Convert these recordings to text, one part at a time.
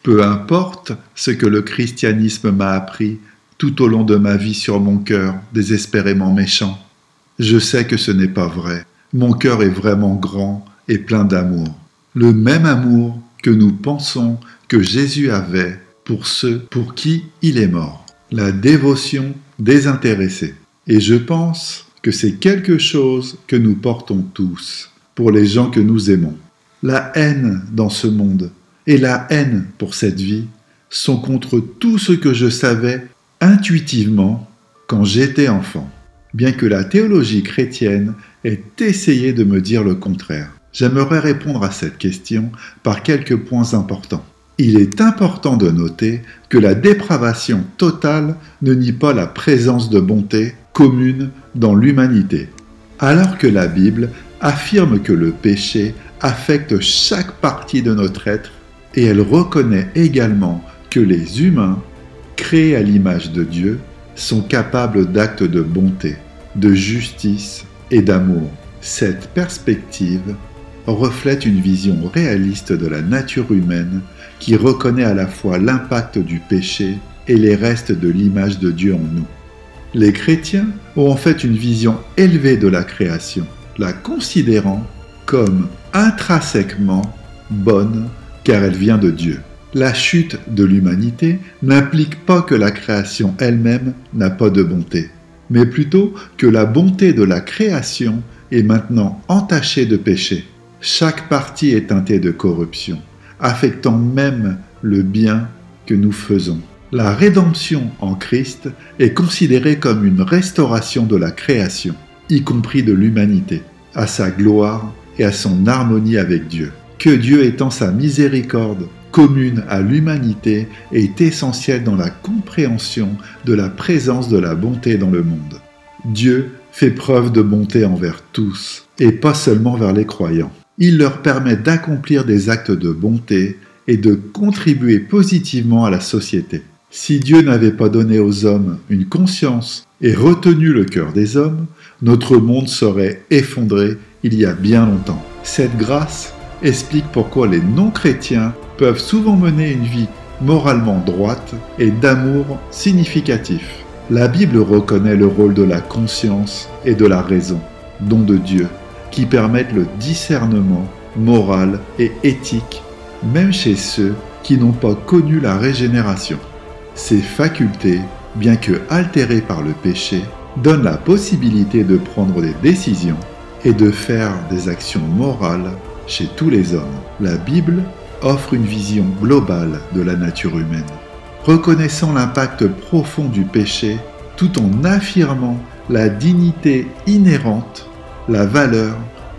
Peu importe ce que le christianisme m'a appris tout au long de ma vie sur mon cœur désespérément méchant. Je sais que ce n'est pas vrai. Mon cœur est vraiment grand et plein d'amour. Le même amour que nous pensons que Jésus avait pour ceux pour qui il est mort. La dévotion désintéressée. Et je pense que c'est quelque chose que nous portons tous pour les gens que nous aimons. La haine dans ce monde et la haine pour cette vie sont contre tout ce que je savais intuitivement quand j'étais enfant, bien que la théologie chrétienne ait essayé de me dire le contraire. J'aimerais répondre à cette question par quelques points importants. Il est important de noter que la dépravation totale ne nie pas la présence de bonté commune dans l'humanité, alors que la Bible affirme que le péché affecte chaque partie de notre être et elle reconnaît également que les humains, créés à l'image de Dieu, sont capables d'actes de bonté, de justice et d'amour. Cette perspective reflète une vision réaliste de la nature humaine qui reconnaît à la fois l'impact du péché et les restes de l'image de Dieu en nous. Les chrétiens ont en fait une vision élevée de la création, la considérant comme intrinsèquement bonne car elle vient de Dieu. La chute de l'humanité n'implique pas que la création elle-même n'a pas de bonté, mais plutôt que la bonté de la création est maintenant entachée de péché. Chaque partie est teintée de corruption, affectant même le bien que nous faisons. La rédemption en Christ est considérée comme une restauration de la création, y compris de l'humanité, à sa gloire et à son harmonie avec Dieu. Que Dieu étend sa miséricorde commune à l'humanité est essentiel dans la compréhension de la présence de la bonté dans le monde. Dieu fait preuve de bonté envers tous, et pas seulement vers les croyants. Il leur permet d'accomplir des actes de bonté et de contribuer positivement à la société. Si Dieu n'avait pas donné aux hommes une conscience et retenu le cœur des hommes, notre monde serait effondré il y a bien longtemps. Cette grâce explique pourquoi les non-chrétiens peuvent souvent mener une vie moralement droite et d'amour significatif. La Bible reconnaît le rôle de la conscience et de la raison, don de Dieu, qui permettent le discernement moral et éthique, même chez ceux qui n'ont pas connu la régénération. Ces facultés, bien que altérées par le péché, donnent la possibilité de prendre des décisions et de faire des actions morales chez tous les hommes. La Bible offre une vision globale de la nature humaine, reconnaissant l'impact profond du péché tout en affirmant la dignité inhérente, la valeur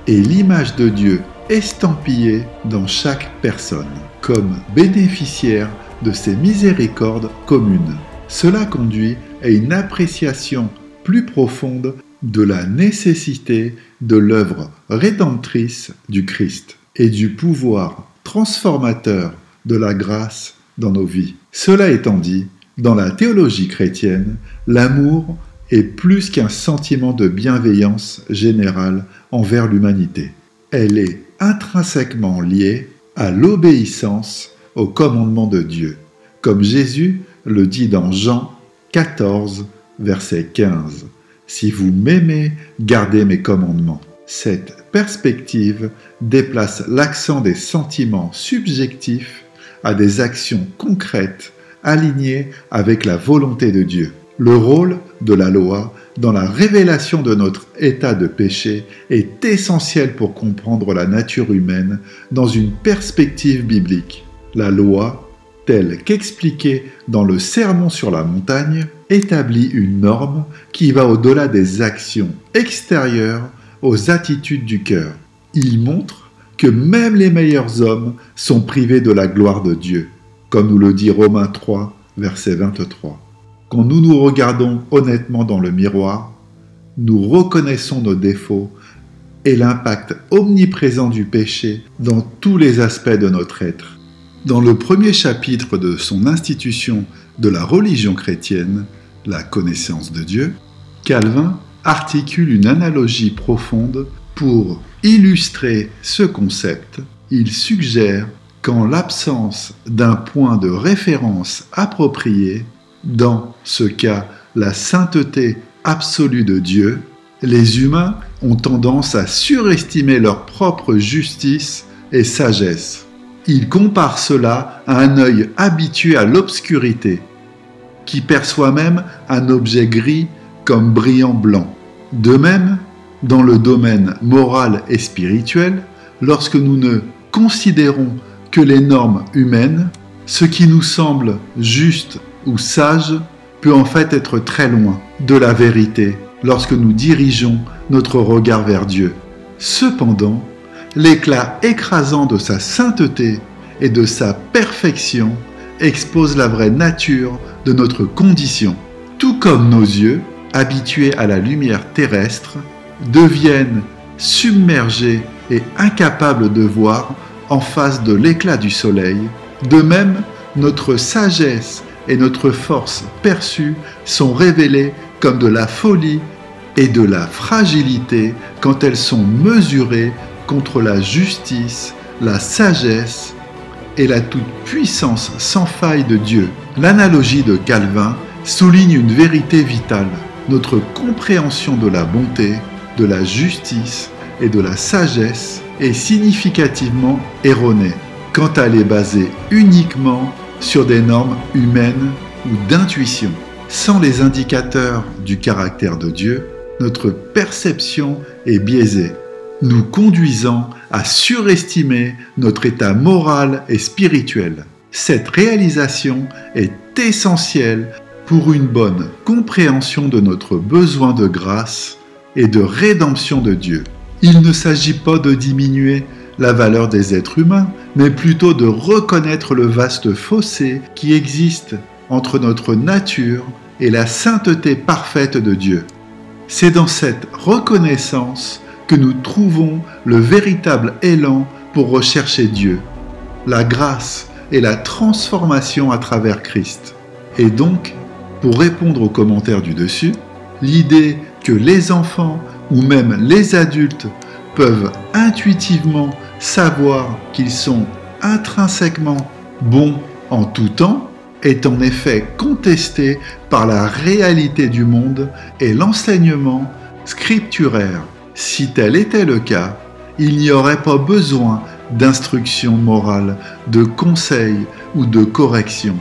et l'image de Dieu estampillée dans chaque personne, comme bénéficiaire de ses miséricordes communes. Cela conduit à une appréciation plus profonde de la nécessité de l'œuvre rédemptrice du Christ et du pouvoir transformateur de la grâce dans nos vies. Cela étant dit, dans la théologie chrétienne, l'amour est plus qu'un sentiment de bienveillance générale envers l'humanité. Elle est intrinsèquement liée à l'obéissance au commandement de Dieu, comme Jésus le dit dans Jean 14, verset 15. « Si vous m'aimez, gardez mes commandements. » Cette perspective déplace l'accent des sentiments subjectifs à des actions concrètes alignées avec la volonté de Dieu. Le rôle de la loi dans la révélation de notre état de péché est essentiel pour comprendre la nature humaine dans une perspective biblique. La loi, telle qu'expliquée dans le Sermon sur la montagne, établit une norme qui va au-delà des actions extérieures aux attitudes du cœur. Il montre que même les meilleurs hommes sont privés de la gloire de Dieu, comme nous le dit Romains 3, verset 23. Quand nous nous regardons honnêtement dans le miroir, nous reconnaissons nos défauts et l'impact omniprésent du péché dans tous les aspects de notre être. Dans le premier chapitre de son institution de la religion chrétienne, la connaissance de Dieu, Calvin articule une analogie profonde pour illustrer ce concept. Il suggère qu'en l'absence d'un point de référence approprié, dans ce cas la sainteté absolue de Dieu, les humains ont tendance à surestimer leur propre justice et sagesse. Ils comparent cela à un œil habitué à l'obscurité, qui perçoit même un objet gris comme brillant blanc. De même, dans le domaine moral et spirituel, lorsque nous ne considérons que les normes humaines, ce qui nous semble juste ou sage peut en fait être très loin de la vérité lorsque nous dirigeons notre regard vers Dieu. Cependant, l'éclat écrasant de sa sainteté et de sa perfection expose la vraie nature de notre condition. Tout comme nos yeux, habitués à la lumière terrestre, deviennent submergés et incapables de voir en face de l'éclat du soleil, de même, notre sagesse et notre force perçue sont révélées comme de la folie et de la fragilité quand elles sont mesurées contre la justice, la sagesse et la toute-puissance sans faille de Dieu. L'analogie de Calvin souligne une vérité vitale. Notre compréhension de la bonté, de la justice et de la sagesse est significativement erronée quand elle est basée uniquement sur des normes humaines ou d'intuition. Sans les indicateurs du caractère de Dieu, notre perception est biaisée, nous conduisant à surestimer notre état moral et spirituel. Cette réalisation est essentielle pour une bonne compréhension de notre besoin de grâce et de rédemption de Dieu. Il ne s'agit pas de diminuer la valeur des êtres humains, mais plutôt de reconnaître le vaste fossé qui existe entre notre nature et la sainteté parfaite de Dieu. C'est dans cette reconnaissance que nous trouvons le véritable élan pour rechercher Dieu, la grâce et la transformation à travers Christ. Et donc, pour répondre aux commentaires du dessus, l'idée que les enfants ou même les adultes peuvent intuitivement savoir qu'ils sont intrinsèquement bons en tout temps est en effet contestée par la réalité du monde et l'enseignement scripturaire. Si tel était le cas, il n'y aurait pas besoin d'instruction morale, de conseils ou de correction.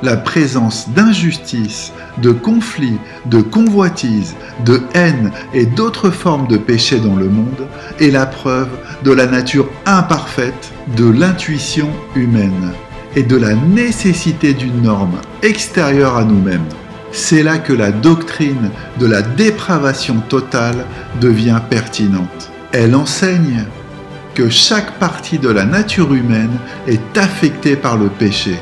La présence d'injustice, de conflits, de convoitises, de haine et d'autres formes de péché dans le monde est la preuve de la nature imparfaite de l'intuition humaine et de la nécessité d'une norme extérieure à nous-mêmes. C'est là que la doctrine de la dépravation totale devient pertinente. Elle enseigne que chaque partie de la nature humaine est affectée par le péché,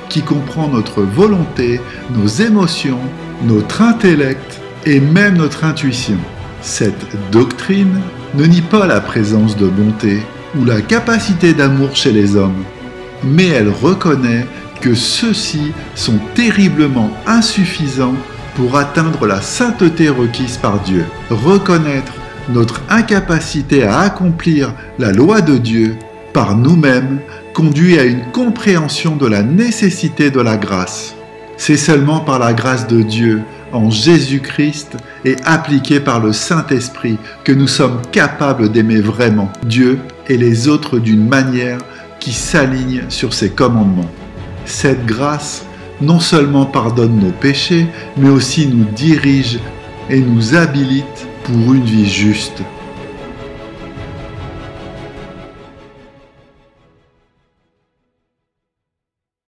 qui comprend notre volonté, nos émotions, notre intellect et même notre intuition. Cette doctrine ne nie pas la présence de bonté ou la capacité d'amour chez les hommes, mais elle reconnaît que ceux-ci sont terriblement insuffisants pour atteindre la sainteté requise par Dieu. Reconnaître notre incapacité à accomplir la loi de Dieu par nous-mêmes conduit à une compréhension de la nécessité de la grâce. C'est seulement par la grâce de Dieu en Jésus-Christ et appliquée par le Saint-Esprit que nous sommes capables d'aimer vraiment Dieu et les autres d'une manière qui s'aligne sur ses commandements. Cette grâce non seulement pardonne nos péchés, mais aussi nous dirige et nous habilite pour une vie juste.